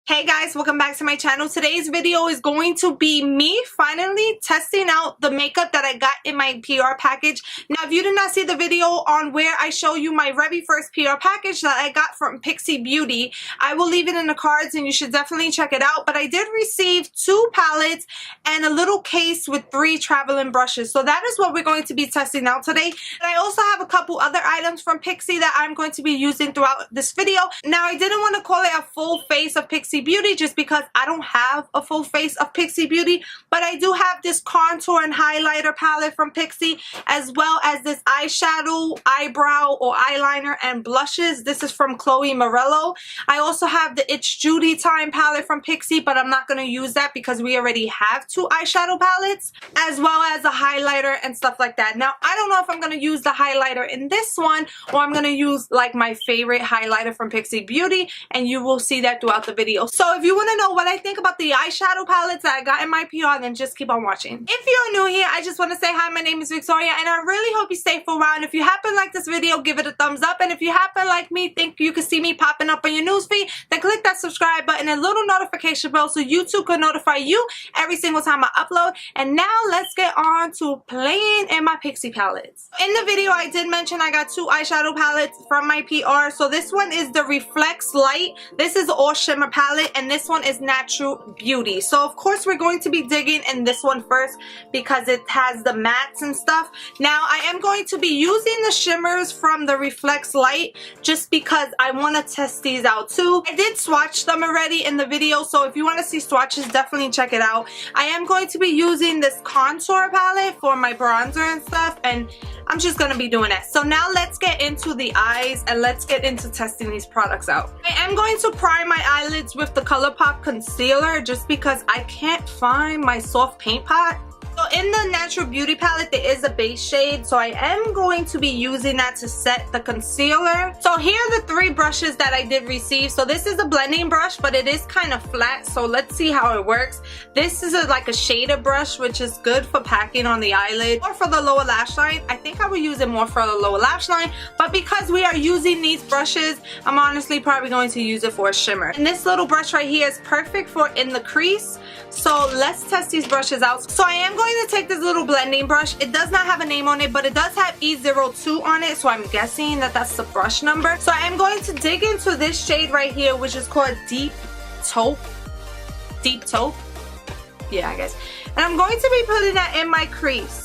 Hey guys, welcome back to my channel. Today's video is going to be me finally testing out the makeup that I got in my PR package. Now, if you did not see the video on where I show you my very first PR package that I got from Pixi Beauty, I will leave it in the cards and you should definitely check it out. But I did receive 2 palettes and a little case with 3 traveling brushes. So that is what we're going to be testing out today. And I also have a couple other items from Pixi that I'm going to be using throughout this video. Now, I didn't want to call it a full face of Pixi Beauty just because I don't have a full face of Pixi Beauty, but I do have this contour and highlighter palette from Pixi, as well as this eyeshadow, eyebrow or eyeliner and blushes. This is from Morello. I also have the It's Judy Time palette from Pixi, but I'm not going to use that because we already have 2 eyeshadow palettes, as well as a highlighter and stuff like that. Now, I don't know if I'm going to use the highlighter in this one or I'm going to use like my favorite highlighter from Pixi Beauty, and you will see that throughout the video. So if you want to know what I think about the eyeshadow palettes that I got in my PR, then just keep on watching. If you're new here, I just want to say hi, my name is Victoria, and I really hope you stay for a while. And if you happen to like this video, give it a thumbs up. And if you happen like me, think you can see me popping up on your newsfeed, then click that subscribe button and little notification bell so YouTube can notify you every single time I upload. And now let's get on to playing in my Pixi palettes. In the video, I did mention I got 2 eyeshadow palettes from my PR. So this one is the Reflex Light. This is the All Shimmer palette, and this one is Natural Beauty. So of course we're going to be digging in this one first because it has the mattes and stuff. Now I am going to be using the shimmers from the Reflex Light just because I want to test these out too. I did swatch them already in the video, so if you want to see swatches, definitely check it out. I am going to be using this contour palette for my bronzer and stuff, and I'm just going to be doing that. So now let's get into the eyes and let's get into testing these products out. I am going to prime my eyelids with the Colourpop concealer just because I can't find my soft paint pot. So in the Natural Beauty palette, there is a base shade, so I am going to be using that to set the concealer. So here are the 3 brushes that I did receive. So this is a blending brush, but it is kind of flat, so let's see how it works. This is like a shader brush, which is good for packing on the eyelid or for the lower lash line. I think I would use it more for the lower lash line, but because we are using these brushes, I'm honestly probably going to use it for a shimmer. And this little brush right here is perfect for in the crease. So let's test these brushes out. So I am going to take this little blending brush. It does not have a name on it, but it does have E02 on it, so I'm guessing that that's the brush number. So I am going to dig into this shade right here, which is called Deep Taupe. Deep Taupe? Yeah, I guess. And I'm going to be putting that in my crease.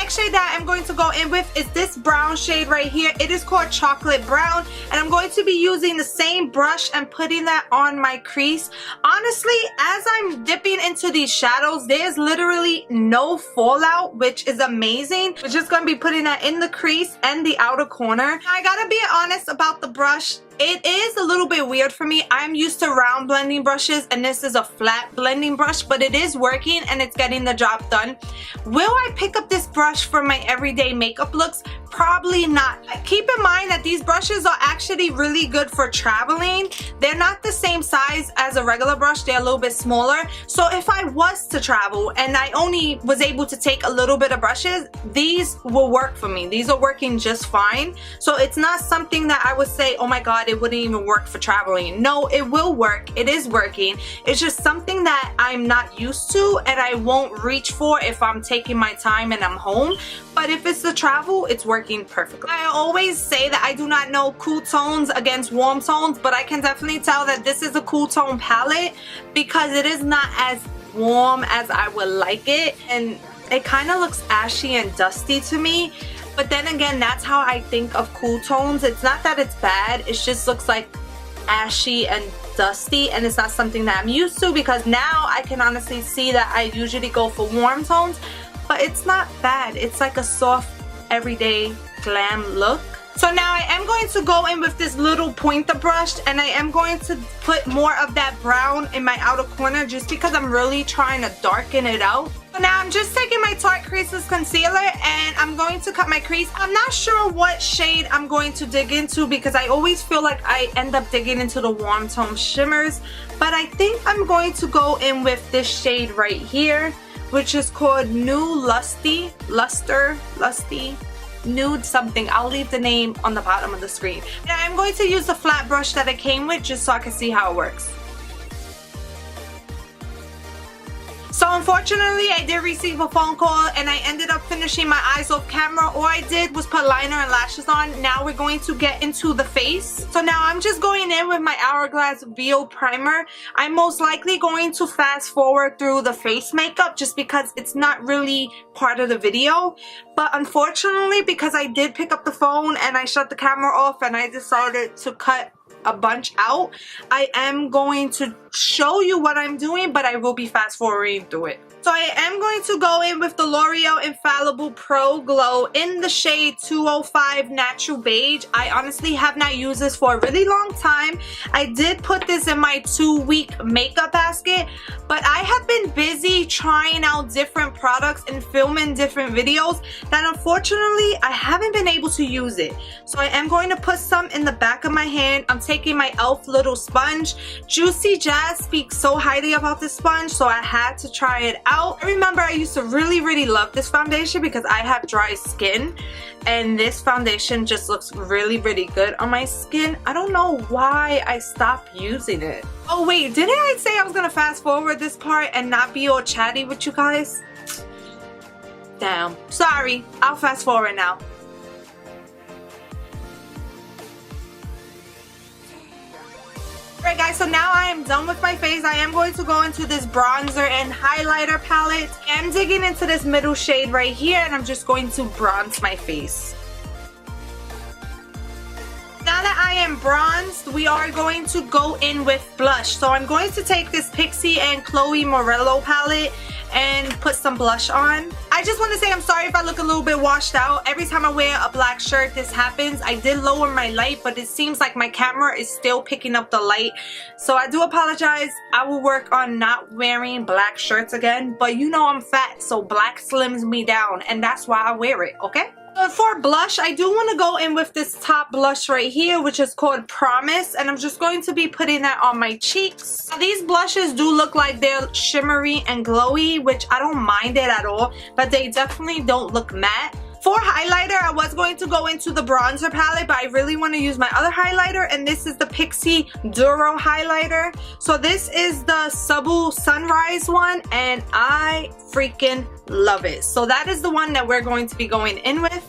Shade that I'm going to go in with is this brown shade right here. It is called Chocolate Brown, and I'm going to be using the same brush and putting that on my crease. Honestly, as I'm dipping into these shadows, there's literally no fallout, which is amazing. We're just going to be putting that in the crease and the outer corner. Now, I gotta be honest about the brush. It is a little bit weird for me. I'm used to round blending brushes and this is a flat blending brush, but it is working and it's getting the job done. Will I pick up this brush for my everyday makeup looks? Probably not. Keep in mind that these brushes are actually really good for traveling. They're not the same size as a regular brush. They're a little bit smaller. So if I was to travel and I only was able to take a little bit of brushes, these will work for me. These are working just fine. So it's not something that I would say, oh my god, it wouldn't even work for traveling. No, it will work. It is working. It's just something that I'm not used to and I won't reach for if I'm taking my time and I'm home. But if it's the travel, it's working perfectly. I always say that I do not know cool tones against warm tones, but I can definitely tell that this is a cool tone palette because it is not as warm as I would like it, and it kind of looks ashy and dusty to me. But then again, that's how I think of cool tones. It's not that it's bad, it just looks like ashy and dusty, and it's not something that I'm used to because now I can honestly see that I usually go for warm tones, but it's not bad. It's like a soft, everyday glam look. So now I am going to go in with this little pointer brush and I am going to put more of that brown in my outer corner just because I'm really trying to darken it out. So now I'm just taking my Tarte Creaseless Concealer and I'm going to cut my crease. I'm not sure what shade I'm going to dig into because I always feel like I end up digging into the warm tone shimmers. But I think I'm going to go in with this shade right here, which is called Lusty Nude something. I'll leave the name on the bottom of the screen. And I'm going to use the flat brush that it came with just so I can see how it works. So unfortunately, I did receive a phone call and I ended up finishing my eyes off camera. All I did was put liner and lashes on. Now we're going to get into the face. So now I'm just going in with my Hourglass VO primer. I'm most likely going to fast forward through the face makeup just because it's not really part of the video. But unfortunately, because I did pick up the phone and I shut the camera off and I decided to cut a bunch out, I am going to show you what I'm doing, but I will be fast forwarding through it. So I am going to go in with the L'Oreal Infallible Pro Glow in the shade 205 Natural Beige. I honestly have not used this for a really long time. I did put this in my 2-week makeup basket, but I have been busy trying out different products and filming different videos that unfortunately I haven't been able to use it. So I am going to put some in the back of my hand. I'm taking my e.l.f. little sponge. Juicy Jazz speaks so highly about this sponge, so I had to try it out. I remember I used to really love this foundation because I have dry skin, and this foundation just looks really good on my skin. I don't know why I stopped using it. Oh wait, didn't I say I was gonna fast forward this part and not be all chatty with you guys? Damn, sorry, I'll fast forward now. Alright guys, so now I am done with my face. I am going to go into this bronzer and highlighter palette. I'm digging into this middle shade right here and I'm just going to bronze my face. Now that I am bronzed, we are going to go in with blush. So I'm going to take this Pixi and Chloe Morello palette and put some blush on. I just want to say I'm sorry if I look a little bit washed out. Every time I wear a black shirt, this happens. I did lower my light, but it seems like my camera is still picking up the light. So I do apologize. I will work on not wearing black shirts again. But you know I'm fat, so black slims me down. And that's why I wear it, okay? But for blush, I do want to go in with this top blush right here, which is called Promise, and I'm just going to be putting that on my cheeks. Now, these blushes do look like they're shimmery and glowy, which I don't mind it at all, but they definitely don't look matte. For highlighter, I was going to go into the bronzer palette, but I really want to use my other highlighter, and this is the Pixi Duro highlighter. So this is the Subtle Sunrise one, and I freaking love it. So that is the one that we're going to be going in with.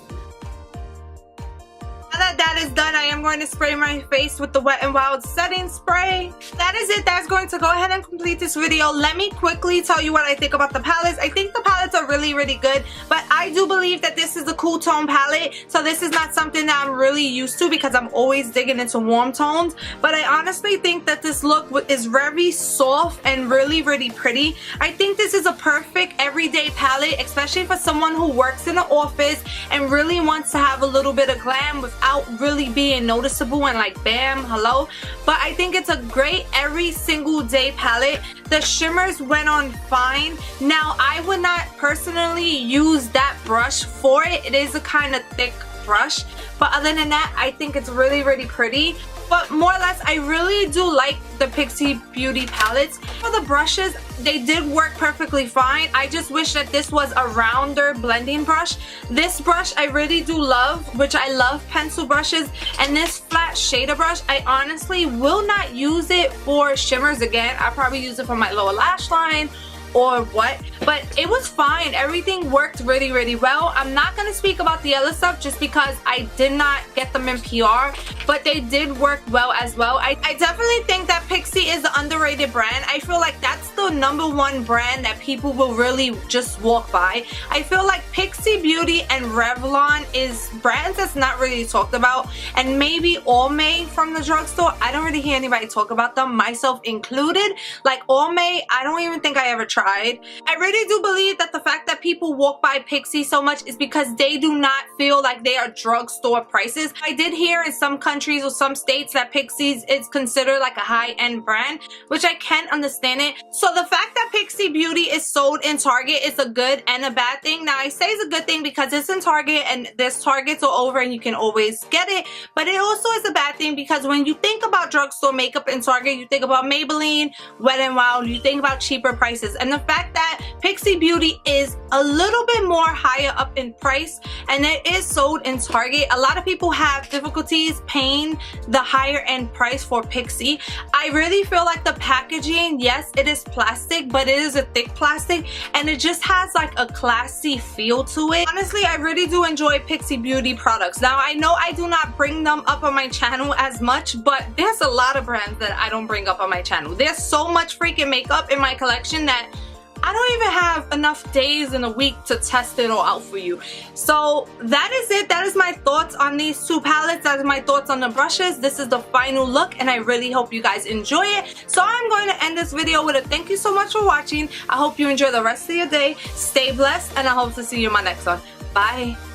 Now that is done, I am going to spray my face with the Wet n Wild setting spray. That is it. That's going to go ahead and complete this video. Let me quickly tell you what I think about the palettes. I think the palettes are really good, but I do believe that this is a cool tone palette. So this is not something that I'm really used to because I'm always digging into warm tones. But I honestly think that this look is very soft and really pretty. I think this is a perfect everyday palette, especially for someone who works in an office and really wants to have a little bit of glam without really being noticeable and like bam, hello. But I think it's a great every single day palette. The shimmers went on fine. Now I would not personally use that brush for it. It is a kind of thick brush, but other than that, I think it's really pretty. But more or less, I really do like the Pixi Beauty palettes. For the brushes, they did work perfectly fine. I just wish that this was a rounder blending brush. This brush I really do love, which I love pencil brushes. And this flat shader brush, I honestly will not use it for shimmers again. I'll probably use it for my lower lash line or what, but it was fine. Everything worked really well. I'm not gonna speak about the other stuff just because I did not get them in PR, but they did work well as well. I definitely think that Pixi is an underrated brand. I feel like that's the #1 brand that people will really just walk by. I feel like Pixi Beauty and Revlon is brands that's not really talked about, and maybe Almay from the drugstore. I don't really hear anybody talk about them, myself included. Like Almay, I don't even think I ever tried. I really do believe that the fact that people people walk by Pixi so much is because they do not feel like they are drugstore prices. I did hear in some countries or some states that Pixi is considered like a high-end brand, which I can understand it. So the fact that Pixi Beauty is sold in Target is a good and a bad thing. Now I say it's a good thing because it's in Target and there's Targets all over and you can always get it, but it also is a bad thing because when you think about drugstore makeup in Target, you think about Maybelline, Wet n Wild, you think about cheaper prices, and the fact that Pixi Beauty is a little bit more higher up in price and it is sold in Target, a lot of people have difficulties paying the higher end price for Pixi. I really feel like the packaging, yes, it is plastic, but it is a thick plastic and it just has like a classy feel to it. Honestly, I really do enjoy Pixi Beauty products. Now I know I do not bring them up on my channel as much, but there's a lot of brands that I don't bring up on my channel. There's so much freaking makeup in my collection that I don't even have enough days in a week to test it all out for you. So that is it. That is my thoughts on these two palettes. That is my thoughts on the brushes. This is the final look and I really hope you guys enjoy it. So I'm going to end this video with a thank you so much for watching. I hope you enjoy the rest of your day. Stay blessed and I hope to see you in my next one. Bye.